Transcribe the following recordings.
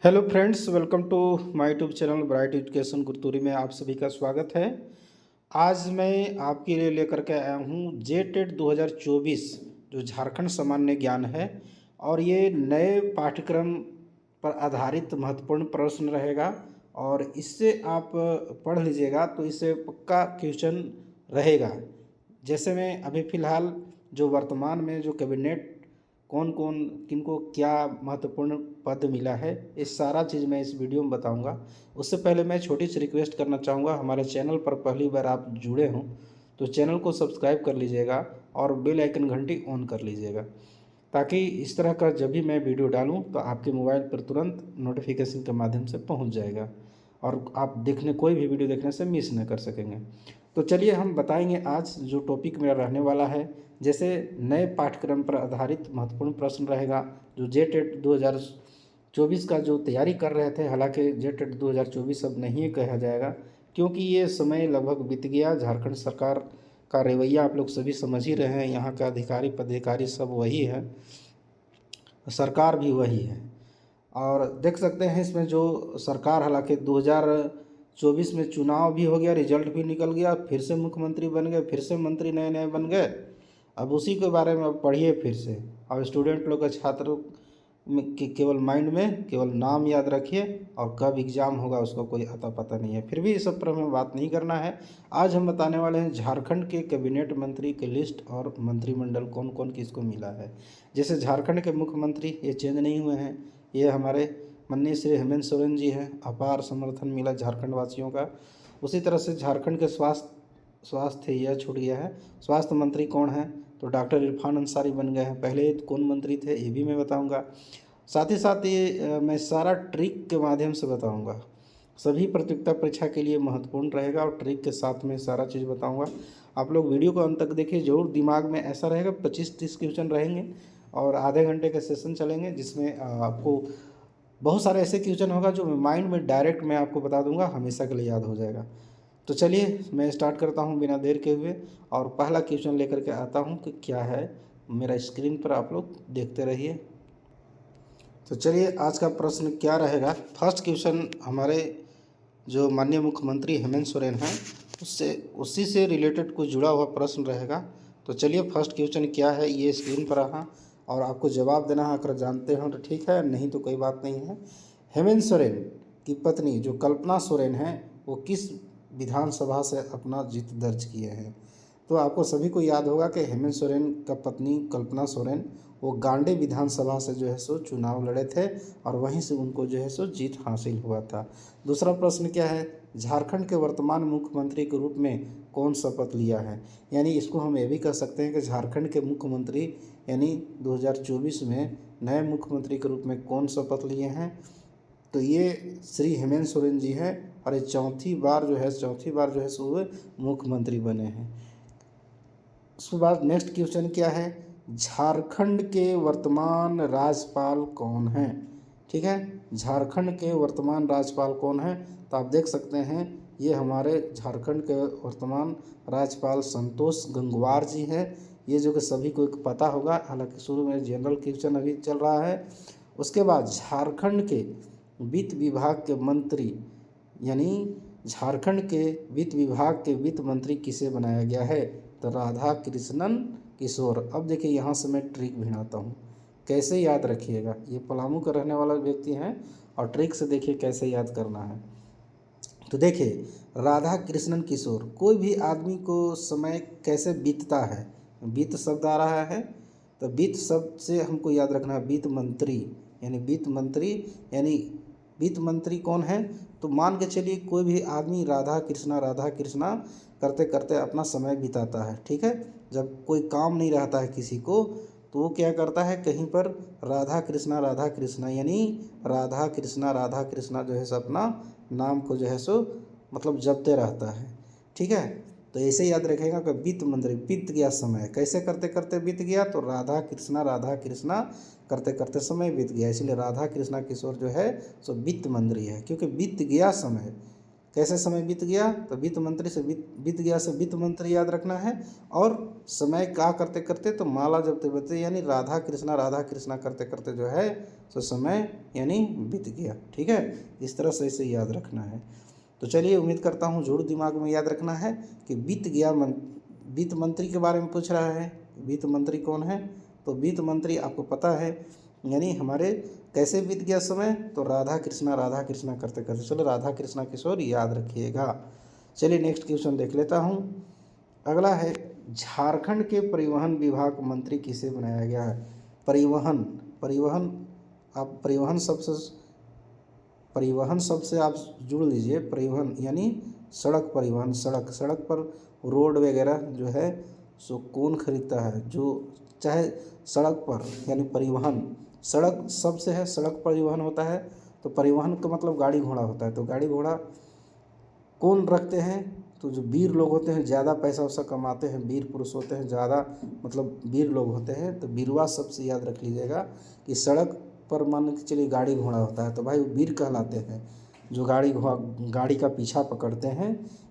Hello friends, welcome to my YouTube channel bright education गुरतुरी में आप सभी का स्वागत है। आज मैं आपके लिए लेकर के आया हूँ जेटेट 2024 जो झारखंड सामान्य ज्ञान है। और ये नए पाठ्यक्रम पर आधारित महत्वपूर्ण प्रश्न रहेगा और इससे आप पढ़ लीजिएगा तो इससे पक्का क्वेश्चन रहेगा। जैसे मैं अभी फ़िलहाल जो वर्तमान में जो कैबिनेट कौन कौन किनको क्या महत्वपूर्ण पद मिला है, ये सारा चीज़ मैं इस वीडियो में बताऊंगा। उससे पहले मैं छोटी सी रिक्वेस्ट करना चाहूँगा, हमारे चैनल पर पहली बार आप जुड़े हों तो चैनल को सब्सक्राइब कर लीजिएगा और बेल आइकन घंटी ऑन कर लीजिएगा, ताकि इस तरह का जब भी मैं वीडियो डालूं तो आपके मोबाइल पर तुरंत नोटिफिकेशन के माध्यम से पहुंच जाएगा और आप कोई भी वीडियो देखने से मिस न कर सकेंगे। तो चलिए हम बताएंगे आज जो टॉपिक मेरा रहने वाला है। जैसे नए पाठ्यक्रम पर आधारित महत्वपूर्ण प्रश्न रहेगा जो जेटेट 2024 का जो तैयारी कर रहे थे, हालांकि जेटेट 2024 अब नहीं कहा जाएगा क्योंकि ये समय लगभग बीत गया। झारखंड सरकार का रवैया आप लोग सभी समझ ही रहे हैं, यहाँ का अधिकारी पदाधिकारी सब वही है, सरकार भी वही है। और देख सकते हैं इसमें जो सरकार, हालांकि 2024 में चुनाव भी हो गया, रिजल्ट भी निकल गया, फिर से मुख्यमंत्री बन गए, फिर से मंत्री नए नए बन गए। अब उसी के बारे में अब पढ़िए फिर से। अब स्टूडेंट लोग का छात्रों में केवल माइंड में केवल नाम याद रखिए और कब एग्ज़ाम होगा उसका कोई अता पता नहीं है। फिर भी इस सब पर हमें बात नहीं करना है। आज हम बताने वाले हैं झारखंड के कैबिनेट मंत्री की लिस्ट और मंत्रिमंडल कौन कौन किसको मिला है। जैसे झारखंड के मुख्यमंत्री ये चेंज नहीं हुए हैं, ये हमारे माननीय श्री हेमंत सोरेन जी हैं। अपार समर्थन मिला झारखंड वासियों का। उसी तरह से झारखंड के स्वास्थ्य यह छूट गया है, स्वास्थ्य मंत्री कौन है तो डॉक्टर इरफान अंसारी बन गए हैं। पहले कौन मंत्री थे ये भी मैं बताऊंगा। साथ ही साथ ये मैं सारा ट्रिक के माध्यम से बताऊंगा, सभी प्रतियोगिता परीक्षा के लिए महत्वपूर्ण रहेगा और ट्रिक के साथ में सारा चीज़ बताऊंगा। आप लोग वीडियो को अंत तक देखिए, जरूर दिमाग में ऐसा रहेगा 25-30 क्वेश्चन रहेंगे और आधे घंटे के सेशन चलेंगे, जिसमें आपको बहुत सारे ऐसे क्वेश्चन होगा जो माइंड में डायरेक्ट मैं आपको बता दूंगा, हमेशा के लिए याद हो जाएगा। तो चलिए मैं स्टार्ट करता हूं बिना देर के हुए और पहला क्वेश्चन लेकर के आता हूं कि क्या है। मेरा स्क्रीन पर आप लोग देखते रहिए। तो चलिए आज का प्रश्न क्या रहेगा। फर्स्ट क्वेश्चन हमारे जो माननीय मुख्यमंत्री हेमंत सोरेन हैं उसी से रिलेटेड कुछ जुड़ा हुआ प्रश्न रहेगा। तो चलिए फर्स्ट क्वेश्चन क्या है ये स्क्रीन पर रहा और आपको जवाब देना है। अगर जानते हो तो ठीक है, नहीं तो कोई बात नहीं है। हेमंत सोरेन की पत्नी जो कल्पना सोरेन हैं वो किस विधानसभा से अपना जीत दर्ज किए हैं। तो आपको सभी को याद होगा कि हेमंत सोरेन का पत्नी कल्पना सोरेन वो गांडे विधानसभा से जो है सो चुनाव लड़े थे और वहीं से उनको जो है सो जीत हासिल हुआ था। दूसरा प्रश्न क्या है, झारखंड के वर्तमान मुख्यमंत्री के रूप में कौन शपथ लिया है। यानी इसको हम ये भी कह सकते हैं कि झारखंड के मुख्यमंत्री यानी 2024 में नए मुख्यमंत्री के रूप में कौन शपथ लिए हैं। तो ये श्री हेमंत सोरेन जी हैं और ये चौथी बार जो है सो वो मुख्यमंत्री बने हैं। उसके बाद नेक्स्ट क्वेश्चन क्या है, झारखंड के वर्तमान राज्यपाल कौन हैं। ठीक है, झारखंड के वर्तमान राज्यपाल कौन हैं। तो आप देख सकते हैं ये हमारे झारखंड के वर्तमान राज्यपाल संतोष गंगवार जी हैं। ये जो कि सभी को पता होगा, हालांकि शुरू में जनरल क्वेश्चन अभी चल रहा है। उसके बाद झारखंड के वित्त विभाग के मंत्री यानी झारखंड के वित्त विभाग के वित्त मंत्री किसे बनाया गया है तो राधा कृष्णन किशोर। अब देखिए यहाँ से मैं ट्रिक भिड़ाता हूँ, कैसे याद रखिएगा। ये पलामू का रहने वाला व्यक्ति हैं और ट्रिक से देखिए कैसे याद करना है। तो देखिए राधा कृष्णन किशोर, कोई भी आदमी को समय कैसे बीतता है, बीत शब्द आ रहा है तो बीत शब्द से हमको याद रखना है वित्त मंत्री। यानी वित्त मंत्री कौन है तो मान के चलिए कोई भी आदमी राधा कृष्णा करते करते अपना समय बिताता है। ठीक है, जब कोई काम नहीं रहता है किसी को तो वो क्या करता है, कहीं पर राधा कृष्णा यानी राधा कृष्णा जो है सो अपना नाम को जो है सो मतलब जपते रहता है। ठीक है, तो ऐसे याद रखेगा कि वित्त मंत्री, बीत गया समय, कैसे करते करते बीत गया तो राधा कृष्णा करते करते समय बीत गया, इसलिए राधा कृष्णा किशोर जो है सो वित्त मंत्री है। क्योंकि बीत गया समय कैसे समय बीत गया, तो वित्त मंत्री से बीत गया से वित्त मंत्री याद रखना है। और समय क्या करते करते, तो माला जपते बजते यानी राधा कृष्णा करते करते जो है तो समय यानी बीत गया। ठीक है, इस तरह से इसे याद रखना है। तो चलिए, उम्मीद करता हूँ जोड़ दिमाग में याद रखना है कि बीत गया वित्त मंत्री के बारे में पूछ रहा है। वित्त मंत्री कौन है, तो वित्त मंत्री आपको पता है यानी हमारे कैसे बीत गया समय, तो राधा कृष्णा करते करते। चलो, राधा कृष्णा किशोर याद रखिएगा। चलिए नेक्स्ट क्वेश्चन देख लेता हूँ। अगला है, झारखंड के परिवहन विभाग मंत्री किसे बनाया गया है। परिवहन आप परिवहन शब्द से आप जुड़ लीजिए। परिवहन यानी सड़क परिवहन, सड़क पर रोड वगैरह जो है सो कौन खरीदता है, जो चाहे सड़क पर यानी परिवहन, सड़क शब्द से है, सड़क परिवहन होता है। तो परिवहन का मतलब गाड़ी घोड़ा होता है। तो गाड़ी घोड़ा कौन रखते हैं, तो जो वीर लोग होते हैं, ज़्यादा पैसा वैसा कमाते हैं, वीर पुरुष होते हैं, ज़्यादा मतलब वीर लोग होते हैं। तो वीरवा शब्द से याद रख लीजिएगा कि सड़क पर मान के चलिए गाड़ी घोड़ा होता है तो भाई वो वीर कहलाते हैं। जो गाड़ी का पीछा पकड़ते हैं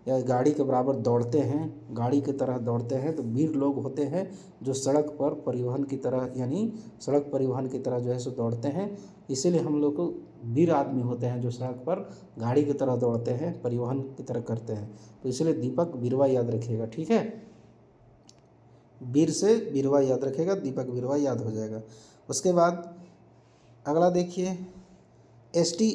या गाड़ी के बराबर दौड़ते हैं, गाड़ी की तरह दौड़ते हैं, तो वीर लोग होते हैं जो सड़क पर परिवहन की तरह यानी सड़क परिवहन की तरह जो है सो दौड़ते हैं। इसीलिए हम लोग को वीर आदमी होते हैं जो सड़क पर गाड़ी की तरह दौड़ते हैं, परिवहन की तरह करते हैं। तो इसलिए दीपक बिरवा याद रखिएगा। ठीक है, वीर से बिरवा याद रखेगा, दीपक बिरवा याद हो जाएगा। उसके बाद अगला देखिए, एसटी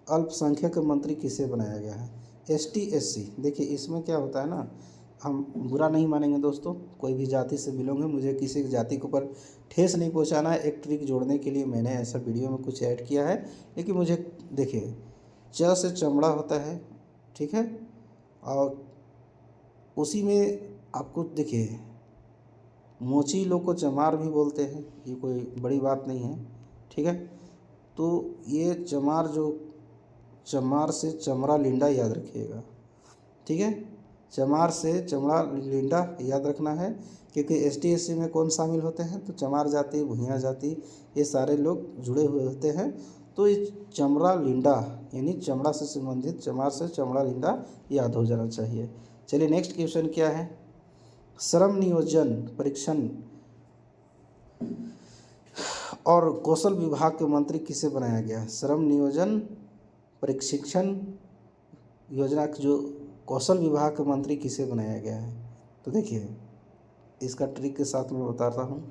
अल्पसंख्यक मंत्री किसे बनाया गया है। एसटी देखिए, इसमें क्या होता है ना, हम बुरा नहीं मानेंगे दोस्तों, कोई भी जाति से बिलोंग है, मुझे किसी जाति के ऊपर ठेस नहीं पहुंचाना है। एक ट्रिक जोड़ने के लिए मैंने ऐसा वीडियो में कुछ ऐड किया है, लेकिन मुझे देखिए, च से चमड़ा होता है, ठीक है, और उसी में आपको देखिए मोची लोग को चमार भी बोलते हैं, ये कोई बड़ी बात नहीं है। ठीक है, तो ये चमार से चमड़ा लिंडा याद रखिएगा। ठीक है, चमार से चमड़ा लिंडा याद रखना है, क्योंकि एसटी में कौन शामिल होते हैं, तो चमार जाति, भुइयाँ जाति, ये सारे लोग जुड़े हुए होते हैं। तो ये चमड़ा लिंडा यानी चमड़ा से संबंधित, चमार से चमड़ा लिंडा याद हो जाना चाहिए। चलिए नेक्स्ट क्वेश्चन क्या है, श्रम नियोजन परीक्षण और कौशल विभाग के मंत्री किसे बनाया गया है। श्रम नियोजन प्रशिक्षण योजना के जो कौशल विभाग के मंत्री किसे बनाया गया है, तो देखिए इसका ट्रिक के साथ मैं बताता हूँ।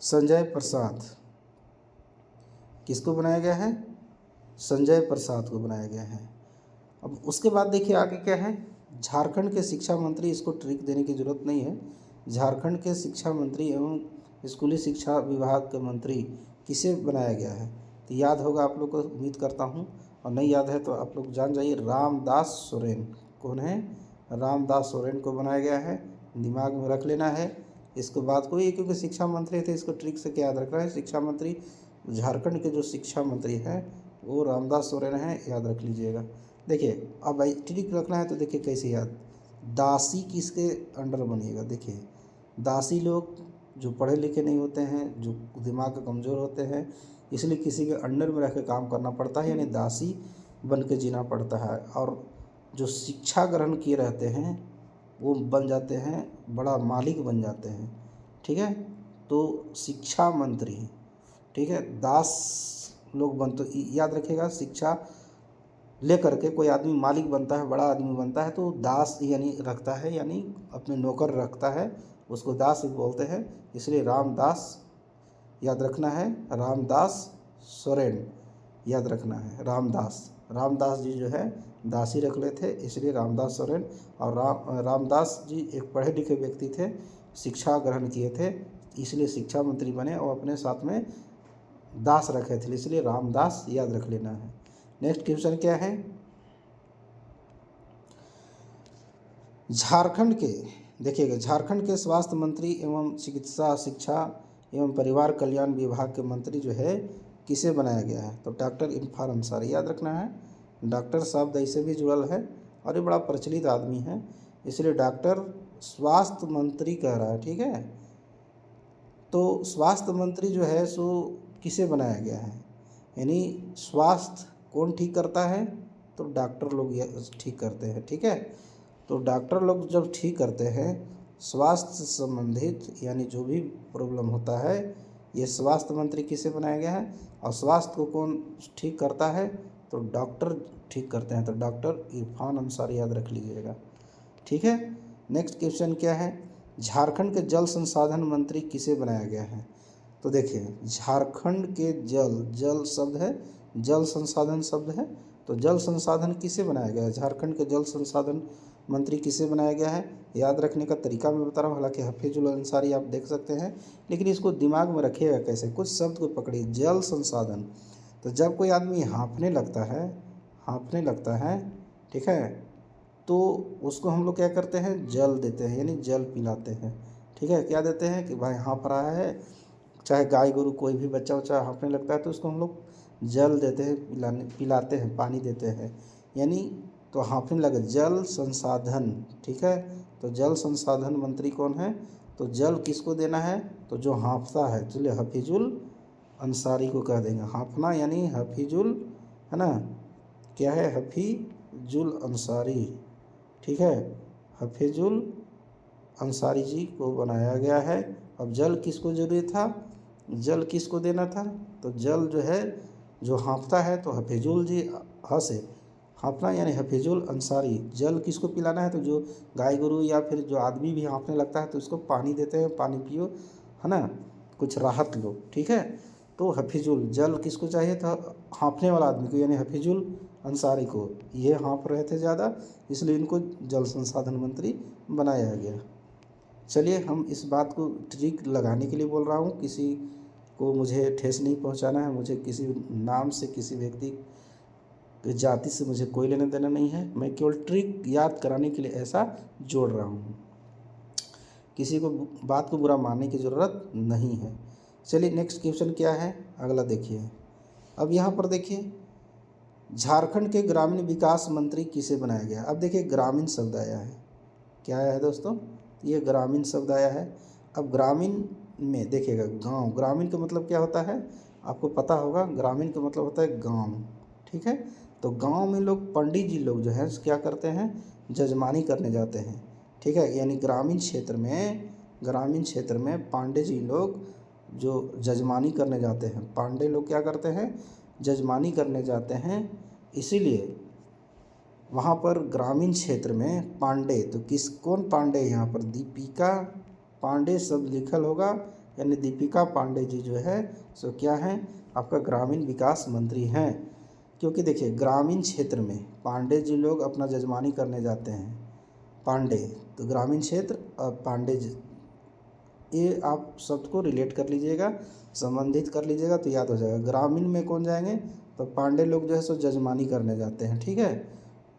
संजय प्रसाद किसको बनाया गया है, संजय प्रसाद को बनाया गया है। अब उसके बाद देखिए आगे क्या है, झारखंड के शिक्षा मंत्री, इसको ट्रिक देने की ज़रूरत नहीं है। झारखंड के शिक्षा मंत्री एवं स्कूली शिक्षा विभाग के मंत्री किसे बनाया गया है, तो याद होगा आप लोग को, उम्मीद करता हूँ, और नहीं याद है तो आप लोग जान जाइए। रामदास सोरेन कौन है, रामदास सोरेन को बनाया गया है, दिमाग में रख लेना है। इसको बात कोई, क्योंकि शिक्षा मंत्री थे, इसको ट्रिक से क्या याद रखना है, शिक्षा मंत्री झारखंड के जो शिक्षा मंत्री हैं वो रामदास सोरेन हैं, याद रख लीजिएगा। देखिए अब भाई ट्रिक रखना है तो देखिए कैसे याद, दासी किसके अंडर बनिएगा। देखिए दासी लोग जो पढ़े लिखे नहीं होते हैं, जो दिमाग कमज़ोर होते हैं, इसलिए किसी के अंडर में रह के काम करना पड़ता है, यानी दासी बन के जीना पड़ता है। और जो शिक्षा ग्रहण किए रहते हैं वो बन जाते हैं, बड़ा मालिक बन जाते हैं। ठीक है, तो शिक्षा मंत्री, ठीक है, दास लोग बन, तो याद रखिएगा, शिक्षा लेकर के कोई आदमी मालिक बनता है, बड़ा आदमी बनता है, तो दास यानी रखता है, यानी अपने नौकर रखता है, उसको दास बोलते हैं। इसलिए रामदास याद रखना है, रामदास सोरेन याद रखना है। रामदास जी जो है दासी रख ले थे, इसलिए रामदास सोरेन। और रामदास जी एक पढ़े लिखे व्यक्ति थे, शिक्षा ग्रहण किए थे, इसलिए शिक्षा मंत्री बने और अपने साथ में दास रखे थे, इसलिए रामदास याद रख लेना है। नेक्स्ट क्वेश्चन क्या है, झारखंड के, देखिएगा, झारखंड के स्वास्थ्य मंत्री एवं चिकित्सा शिक्षा एवं परिवार कल्याण विभाग के मंत्री जो है किसे बनाया गया है, तो डॉक्टर इरफान अंसारी याद रखना है। डॉक्टर शब्द ऐसे भी जुड़ल है और ये बड़ा प्रचलित आदमी है, इसलिए डॉक्टर स्वास्थ्य मंत्री कह रहा है। ठीक है, तो स्वास्थ्य मंत्री जो है सो किसे बनाया गया है, यानी स्वास्थ्य कौन ठीक करता है? तो डॉक्टर लोग ये ठीक करते हैं, ठीक है। तो डॉक्टर लोग जब ठीक करते हैं स्वास्थ्य से संबंधित यानी जो भी प्रॉब्लम होता है, ये स्वास्थ्य मंत्री किसे बनाया गया है? और स्वास्थ्य को कौन ठीक करता है? तो डॉक्टर ठीक करते हैं। तो डॉक्टर इरफान अंसारी याद रख लीजिएगा, ठीक है। नेक्स्ट क्वेश्चन क्या है? झारखंड के जल संसाधन मंत्री किसे बनाया गया है? तो देखिए झारखंड के जल शब्द है, जल संसाधन शब्द है, तो जल संसाधन किसे बनाया गया है? झारखंड के जल संसाधन मंत्री किसे बनाया गया है? याद रखने का तरीका मैं बता रहा हूँ, हालांकि हफीजुल अंसारी आप देख सकते हैं, लेकिन इसको दिमाग में रखिएगा कैसे। कुछ शब्द को पकड़िए, जल संसाधन। तो जब कोई आदमी हाँफने लगता है, ठीक है, तो उसको हम लोग क्या करते हैं? जल देते हैं, यानी जल पिलाते हैं, ठीक है। क्या देते हैं कि भाई हाँफ रहा है, चाहे गाय गोरू कोई भी बच्चा उच्चा हाँफने लगता है तो उसको हम लोग जल देते हैं, पिलाते हैं, पानी देते हैं, यानी तो हाँफने लगे, जल संसाधन, ठीक है। तो जल संसाधन मंत्री कौन है? तो जल किसको देना है? तो जो हाँफता है, चलिए हफीजुल अंसारी को कह देंगे। हाँफना यानी हफीजुल, है ना, क्या है? हफीजुल अंसारी, ठीक है। हफीजुल अंसारी जी को बनाया गया है। अब जल किसको जरूरी था? जल किसको देना था? तो जल जो है, जो हाँफता है, तो हफीजुल जी, ह से हाँफना यानी हफीजुल अंसारी। जल किसको पिलाना है? तो जो गाय गोरू या फिर जो आदमी भी हाँफने लगता है तो उसको पानी देते हैं, पानी पियो, है ना, कुछ राहत लो, ठीक है। तो हफीजुल, जल किसको चाहिए था? हाँफने वाला आदमी को, यानी हफीजुल अंसारी को। ये हाँफ रहे थे ज़्यादा, इसलिए इनको जल संसाधन मंत्री बनाया गया। चलिए हम इस बात को ट्रिक लगाने के लिए बोल रहा हूँ, किसी को मुझे ठेस नहीं पहुँचाना है, मुझे किसी नाम से, किसी व्यक्ति की जाति से मुझे कोई लेना देना नहीं है, मैं केवल ट्रिक याद कराने के लिए ऐसा जोड़ रहा हूँ, किसी को बात को बुरा मानने की ज़रूरत नहीं है। चलिए नेक्स्ट क्वेश्चन क्या है, अगला देखिए। अब यहाँ पर देखिए झारखंड के ग्रामीण विकास मंत्री किसे बनाया गया? अब देखिए ग्रामीण शब्द आया है, क्या आया है दोस्तों? ये ग्रामीण शब्द आया है। अब ग्रामीण में देखिएगा गांव, ग्रामीण का मतलब क्या होता है आपको पता होगा, ग्रामीण का मतलब होता है गांव, ठीक है। तो गांव में लोग, पंडित जी लोग जो है क्या करते हैं? जजमानी करने जाते हैं, ठीक है। यानी ग्रामीण क्षेत्र में पांडे जी लोग जो जजमानी करने जाते हैं, पांडे लोग क्या करते हैं? जजमानी करने जाते हैं, इसीलिए वहाँ पर ग्रामीण क्षेत्र में पांडे, तो कौन पांडे? यहाँ पर दीपिका पांडे शब्द लिखल होगा, यानी दीपिका पांडे जी जो है सो क्या है? आपका ग्रामीण विकास मंत्री हैं। क्योंकि देखिए ग्रामीण क्षेत्र में पांडे जी लोग अपना जजमानी करने जाते हैं, पांडे, तो ग्रामीण क्षेत्र और पांडे जी, ये आप शब्द को रिलेट कर लीजिएगा, संबंधित कर लीजिएगा तो याद हो जाएगा। ग्रामीण में कौन जाएंगे? तो पांडे लोग जो है सो जजमानी करने जाते हैं, ठीक है।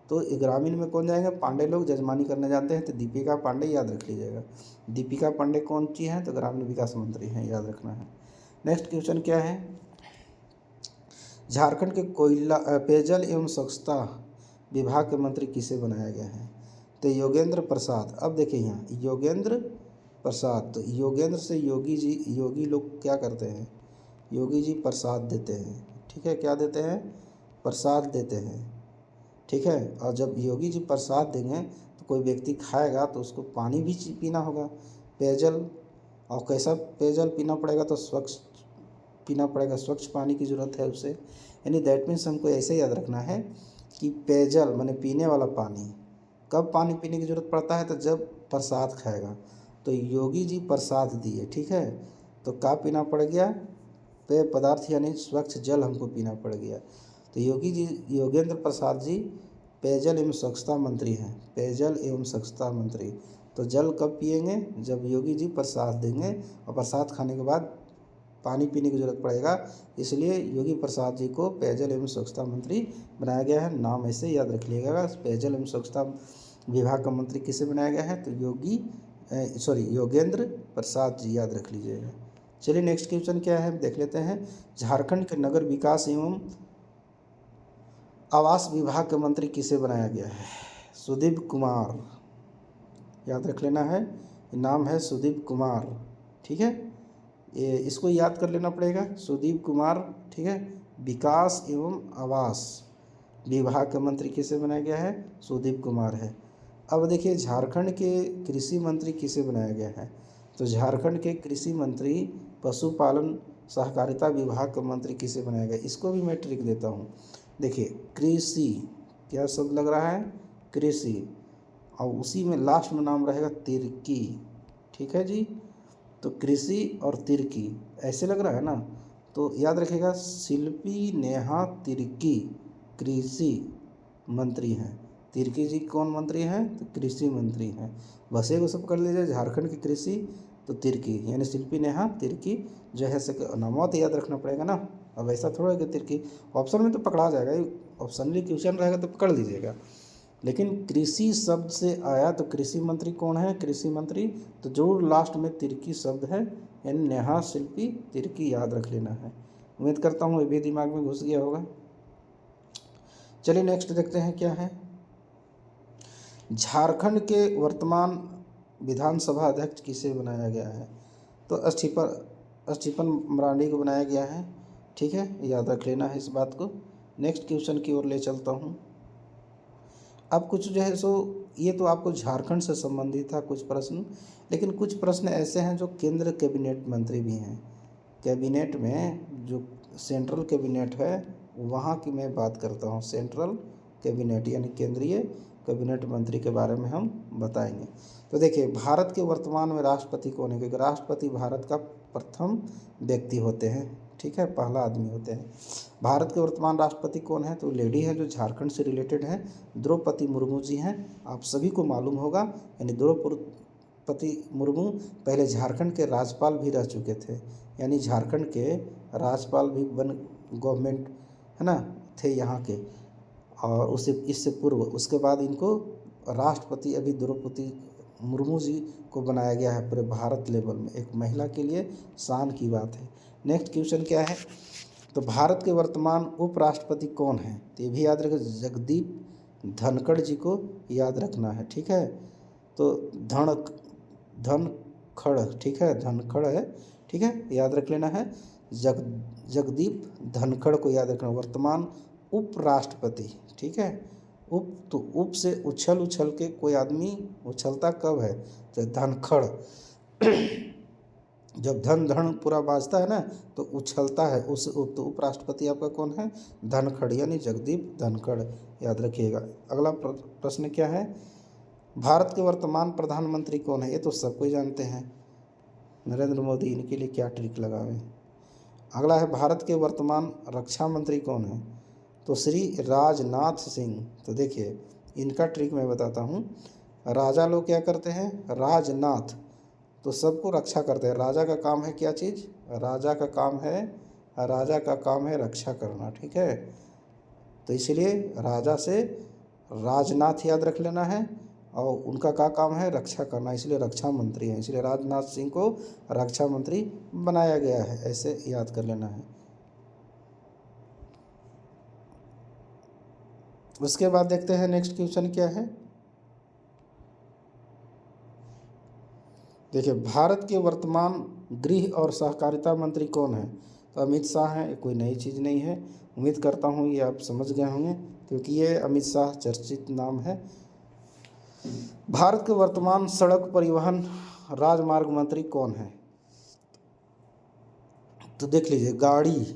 तो ग्रामीण में कौन जाएंगे? पांडे लोग जजमानी करने जाते हैं, तो दीपिका पांडे याद रख लीजिएगा। दीपिका पांडे कौन ची हैं? तो ग्रामीण विकास मंत्री हैं, याद रखना है। नेक्स्ट क्वेश्चन क्या है? झारखंड के कोयला पेयजल एवं स्वच्छता विभाग के मंत्री किसे बनाया गया है? तो योगेंद्र प्रसाद। अब देखिए यहाँ योगेंद्र प्रसाद, तो योगेंद्र से योगी जी, योगी लोग क्या करते हैं? योगी जी प्रसाद देते हैं, ठीक है। क्या देते हैं? प्रसाद देते हैं, ठीक है। और जब योगी जी प्रसाद देंगे तो कोई व्यक्ति खाएगा तो उसको पानी भी पीना होगा, पेयजल। और कैसा पेयजल पीना पड़ेगा? तो स्वच्छ पीना पड़ेगा, स्वच्छ पानी की ज़रूरत है उसे। यानी दैट मीन्स हमको ऐसे याद रखना है कि पेयजल माने पीने वाला पानी, कब पानी पीने की ज़रूरत पड़ता है? तो जब प्रसाद खाएगा। तो योगी जी प्रसाद दिए, ठीक है। तो क्या पीना पड़ गया? पेय पदार्थ यानी स्वच्छ जल हमको पीना पड़ गया। तो योगी जी, योगेंद्र प्रसाद जी पेयजल एवं स्वच्छता मंत्री हैं, पेयजल एवं स्वच्छता मंत्री। तो जल कब पिएंगे? जब योगी जी प्रसाद देंगे, और प्रसाद खाने के बाद पानी पीने की जरूरत पड़ेगा, इसलिए योगी प्रसाद जी को पेयजल एवं स्वच्छता मंत्री बनाया गया है। नाम ऐसे याद रख लीजिएगा। पेयजल एवं स्वच्छता विभाग का मंत्री किसे बनाया गया है? तो योगेंद्र प्रसाद जी, याद रख लीजिएगा। चलिए नेक्स्ट क्वेश्चन क्या है देख लेते हैं। झारखंड के नगर विकास एवं आवास विभाग के मंत्री किसे बनाया गया है? सुदीप कुमार, याद रख लेना है, नाम है सुदीप कुमार, ठीक है। ये इसको याद कर लेना पड़ेगा, सुदीप कुमार, ठीक है। विकास एवं आवास विभाग का मंत्री किसे बनाया गया है? सुदीप कुमार है। अब देखिए झारखंड के कृषि मंत्री किसे बनाया गया है? तो झारखंड के कृषि मंत्री पशुपालन सहकारिता विभाग का मंत्री किसे बनाया गया? इसको भी मैं ट्रिक देता हूँ। देखिए कृषि, क्या शब्द लग रहा है? कृषि, और उसी में लास्ट में नाम रहेगा तिर्की। ठीक है जी, तो कृषि और तिर्की ऐसे लग रहा है ना, तो याद रखिएगा शिल्पी नेहा तिर्की कृषि मंत्री हैं। तिर्की जी कौन मंत्री हैं? तो कृषि मंत्री हैं। बस एक सब कर लीजिए, झारखंड की कृषि तो तिर्की, यानी शिल्पी नेहा तिर्की जो है नाम तो याद रखना पड़ेगा ना। अब ऐसा थोड़ा है कि तिर्की ऑप्शन में तो पकड़ा जाएगा, ऑप्शनली क्वेश्चन रहेगा तो पकड़ लीजिएगा, लेकिन कृषि शब्द से आया तो कृषि मंत्री कौन है? कृषि मंत्री तो जरूर लास्ट में तिर्की शब्द है, यानी नेहा शिल्पी तिर्की याद रख लेना है। उम्मीद करता हूँ ये भी दिमाग में घुस गया होगा। चलिए नेक्स्ट देखते हैं क्या है। झारखंड के वर्तमान विधानसभा अध्यक्ष किसे बनाया गया है? तो स्टीफन मरांडी को बनाया गया है। ठीक है, याद रख लेना है इस बात को। नेक्स्ट क्वेश्चन की ओर ले चलता हूँ। अब कुछ जो है सो ये तो आपको झारखंड से संबंधित था कुछ प्रश्न, लेकिन कुछ प्रश्न ऐसे हैं जो केंद्र कैबिनेट मंत्री भी हैं। कैबिनेट में जो सेंट्रल कैबिनेट है वहाँ की मैं बात करता हूँ। सेंट्रल कैबिनेट यानी केंद्रीय कैबिनेट मंत्री के बारे में हम बताएंगे। तो देखिए भारत के वर्तमान में राष्ट्रपति कौन है? क्योंकि राष्ट्रपति भारत का प्रथम व्यक्ति होते हैं। ठीक है, पहला आदमी होते हैं। भारत के वर्तमान राष्ट्रपति कौन है? तो लेडी है जो झारखंड से रिलेटेड है, द्रौपदी मुर्मू जी हैं। आप सभी को मालूम होगा, यानी द्रौपदी मुर्मू पहले झारखंड के राज्यपाल भी रह चुके थे, यानी झारखंड के राज्यपाल भी बन गवर्नमेंट है ना थे यहाँ के, और इससे पूर्व उसके बाद इनको राष्ट्रपति अभी द्रौपदी मुर्मू जी को बनाया गया है पूरे भारत लेवल में। एक महिला के लिए शान की बात है। नेक्स्ट क्वेश्चन क्या है? तो भारत के वर्तमान उपराष्ट्रपति कौन है? तो ये भी याद रखें, जगदीप धनखड़ जी को याद रखना है। ठीक है, तो धनखड़, ठीक है, धनखड़ है। ठीक है, याद रख लेना है, जगदीप धनखड़ को याद रखना वर्तमान उपराष्ट्रपति। ठीक है, तो उप से उछल के कोई आदमी उछलता कब है? तो धनखड़ जब धन पूरा बाजता है ना तो उछलता है उस उप, तो उपराष्ट्रपति आपका कौन है? धनखड़, यानी जगदीप धनखड़, याद रखिएगा। अगला प्रश्न क्या है? भारत के वर्तमान प्रधानमंत्री कौन है? ये तो सबको जानते हैं, नरेंद्र मोदी। इनके लिए क्या ट्रिक लगावें। अगला है भारत के वर्तमान रक्षा मंत्री कौन है? तो श्री राजनाथ सिंह। तो देखिए इनका ट्रिक मैं बताता हूँ। राजा लोग क्या करते हैं? राजनाथ तो सबको रक्षा करते हैं। राजा का काम है क्या चीज़? राजा का काम है रक्षा करना। ठीक है, तो इसलिए राजा से राजनाथ याद रख लेना है, और उनका क्या काम है? रक्षा करना, इसलिए रक्षा मंत्री हैं। इसलिए राजनाथ सिंह को रक्षा मंत्री बनाया गया है, ऐसे याद कर लेना है। उसके बाद देखते हैं नेक्स्ट क्वेश्चन क्या है। देखिए भारत के वर्तमान गृह और सहकारिता मंत्री कौन है? तो अमित शाह हैं। कोई नई चीज़ नहीं है, उम्मीद करता हूँ ये आप समझ गए होंगे, क्योंकि ये अमित शाह चर्चित नाम है। भारत के वर्तमान सड़क परिवहन राजमार्ग मंत्री कौन है? तो देख लीजिए, गाड़ी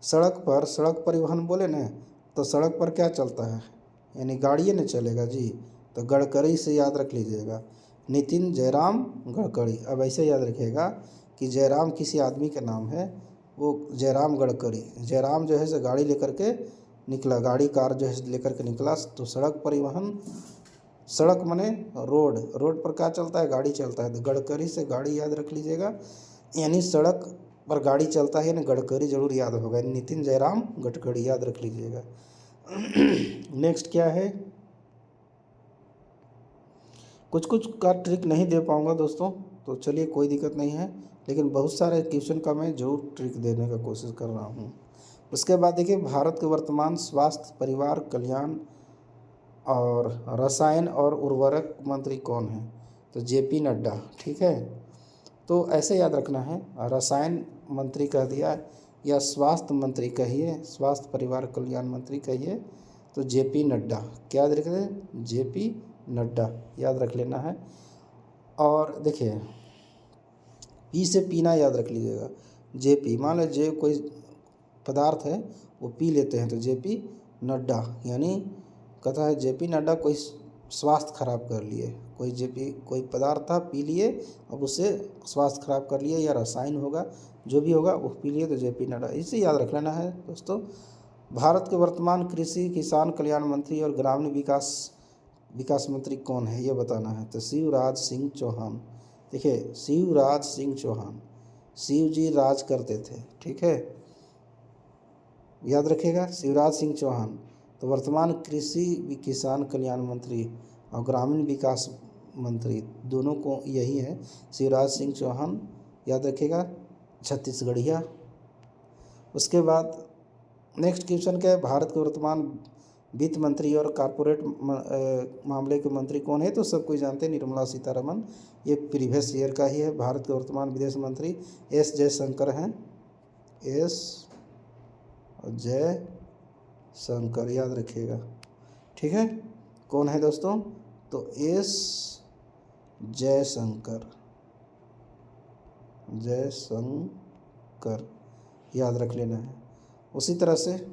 सड़क परिवहन बोले ना, तो सड़क पर क्या चलता है? यानी गाड़िए न चलेगा जी, तो गडकरी से याद रख लीजिएगा, नितिन जयराम गडकरी। अब ऐसे याद रखिएगा कि जयराम किसी आदमी का नाम है, वो जयराम गडकरी। जयराम जो है से गाड़ी लेकर के निकला, गाड़ी कार जो है लेकर के निकला। तो सड़क परिवहन, सड़क माने रोड पर क्या चलता है? गाड़ी चलता है, तो गडकरी से गाड़ी याद रख लीजिएगा, यानी सड़क पर गाड़ी चलता है ना, गडकरी जरूर याद होगा। नितिन जयराम गडकरी याद रख लीजिएगा। नेक्स्ट क्या है? कुछ का ट्रिक नहीं दे पाऊँगा दोस्तों, तो चलिए कोई दिक्कत नहीं है, लेकिन बहुत सारे क्वेश्चन का मैं जरूर ट्रिक देने का कोशिश कर रहा हूँ। उसके बाद देखिए भारत के वर्तमान स्वास्थ्य परिवार कल्याण और रसायन और उर्वरक मंत्री कौन है? तो जेपी नड्डा। ठीक है, तो ऐसे याद रखना है, रसायन मंत्री कह दिया, या स्वास्थ्य मंत्री कहिए, स्वास्थ्य परिवार कल्याण मंत्री कहिए तो जेपी नड्डा। क्या याद रख दें, जेपी नड्डा याद रख लेना है। और देखिए पी से पीना याद रख लीजिएगा, जेपी, मान लो जे कोई पदार्थ है वो पी लेते हैं तो जेपी नड्डा, यानी कहता है जेपी नड्डा कोई स्वास्थ्य खराब कर लिए, कोई जेपी कोई पदार्थ था पी लिए, अब उससे स्वास्थ्य खराब कर लिए या रसायन होगा जो भी होगा वो पी लिए तो जेपी नड्डा, इसे याद रख लेना है दोस्तों। भारत के वर्तमान कृषि किसान कल्याण मंत्री और ग्रामीण विकास मंत्री कौन है ये बताना है, तो शिवराज सिंह चौहान। देखिए शिवराज सिंह चौहान, शिव जी राज करते थे, ठीक है, याद रखिएगा शिवराज सिंह चौहान। तो वर्तमान कृषि किसान कल्याण मंत्री और ग्रामीण विकास मंत्री दोनों को यही है, शिवराज सिंह चौहान, याद रखिएगा, छत्तीसगढ़िया। उसके बाद नेक्स्ट क्वेश्चन क्या है, भारत के वर्तमान वित्त मंत्री और कॉरपोरेट मामले के मंत्री कौन है, तो सब कोई जानते हैं निर्मला सीतारमन, ये प्रीवियस ईयर का ही है। भारत के वर्तमान विदेश मंत्री एस जयशंकर हैं, एस जयशंकर याद रखिएगा, ठीक है, कौन है दोस्तों, तो एस जयशंकर, जयशंकर याद रख लेना है। उसी तरह से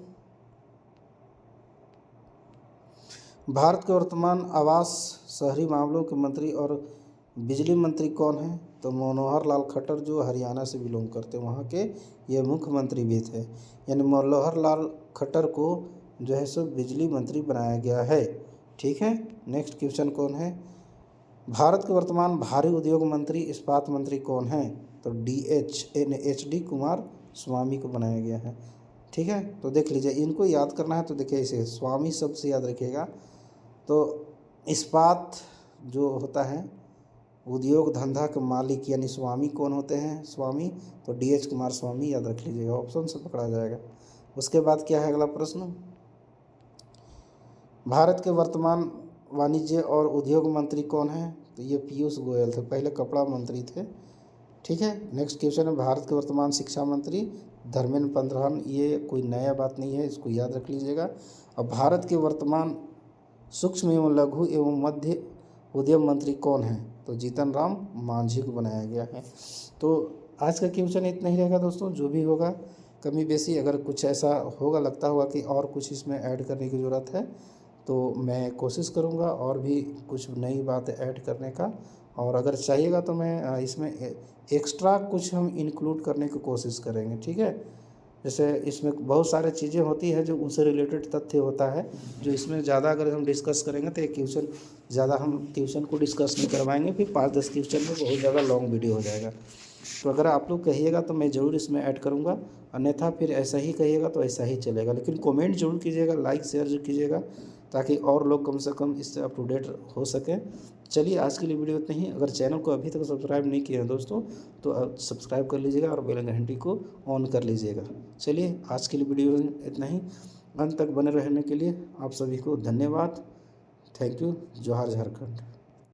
भारत के वर्तमान आवास शहरी मामलों के मंत्री और बिजली मंत्री कौन हैं, तो मनोहर लाल खट्टर जो हरियाणा से बिलोंग करते हैं वहाँ के ये मुख्यमंत्री भी थे, यानी मनोहर लाल खट्टर को जो है सो बिजली मंत्री बनाया गया है, ठीक है। नेक्स्ट क्वेश्चन कौन है, भारत के वर्तमान भारी उद्योग मंत्री इस्पात मंत्री कौन हैं, तो एच डी कुमार स्वामी को बनाया गया है, ठीक है। तो देख लीजिए इनको याद करना है, तो देखिए इसे स्वामी शब्द से याद रखिएगा। तो इस्पात जो होता है उद्योग धंधा के मालिक यानी स्वामी कौन होते हैं, स्वामी, तो डी.एच. कुमार स्वामी याद रख लीजिएगा, ऑप्शन से पकड़ा जाएगा। उसके बाद क्या है अगला प्रश्न, भारत के वर्तमान वाणिज्य और उद्योग मंत्री कौन हैं, तो ये पीयूष गोयल थे, पहले कपड़ा मंत्री थे, ठीक है। नेक्स्ट क्वेश्चन है, भारत के वर्तमान शिक्षा मंत्री धर्मेंद्र प्रधान, ये कोई नया बात नहीं है, इसको याद रख लीजिएगा। और भारत के वर्तमान सूक्ष्म एवं लघु एवं मध्य उद्यम मंत्री कौन हैं, तो जीतन राम मांझी को बनाया गया है। तो आज का क्वेश्चन इतना ही रहेगा दोस्तों, जो भी होगा कमी बेसी अगर कुछ ऐसा होगा लगता होगा कि और कुछ इसमें ऐड करने की ज़रूरत है तो मैं कोशिश करूँगा और भी कुछ नई बातें ऐड करने का, और अगर चाहिएगा तो मैं इसमें एक्स्ट्रा कुछ हम इंक्लूड करने की कोशिश करेंगे, ठीक है। जैसे इसमें बहुत सारी चीज़ें होती है जो उनसे रिलेटेड तथ्य होता है, जो इसमें ज़्यादा अगर हम डिस्कस करेंगे तो एक क्वेश्चन ज़्यादा हम क्वेश्चन को डिस्कस नहीं करवाएंगे, फिर 5-10 क्वेश्चन में बहुत ज़्यादा लॉन्ग वीडियो हो जाएगा। तो अगर आप लोग कहिएगा तो मैं ज़रूर इसमें ऐड करूँगा, अन्यथा फिर ऐसा ही कहिएगा तो ऐसा ही चलेगा। लेकिन कमेंट जरूर कीजिएगा, लाइक शेयर जरूर कीजिएगा, ताकि और लोग कम से कम इससे अप टू डेट हो सकें। चलिए आज के लिए वीडियो इतना ही। अगर चैनल को अभी तक सब्सक्राइब नहीं किए हैं दोस्तों तो सब्सक्राइब कर लीजिएगा और बेल घंटी को ऑन कर लीजिएगा। चलिए आज के लिए वीडियो इतना ही, अंत तक बने रहने के लिए आप सभी को धन्यवाद। Thank you. जोहार झारखंड।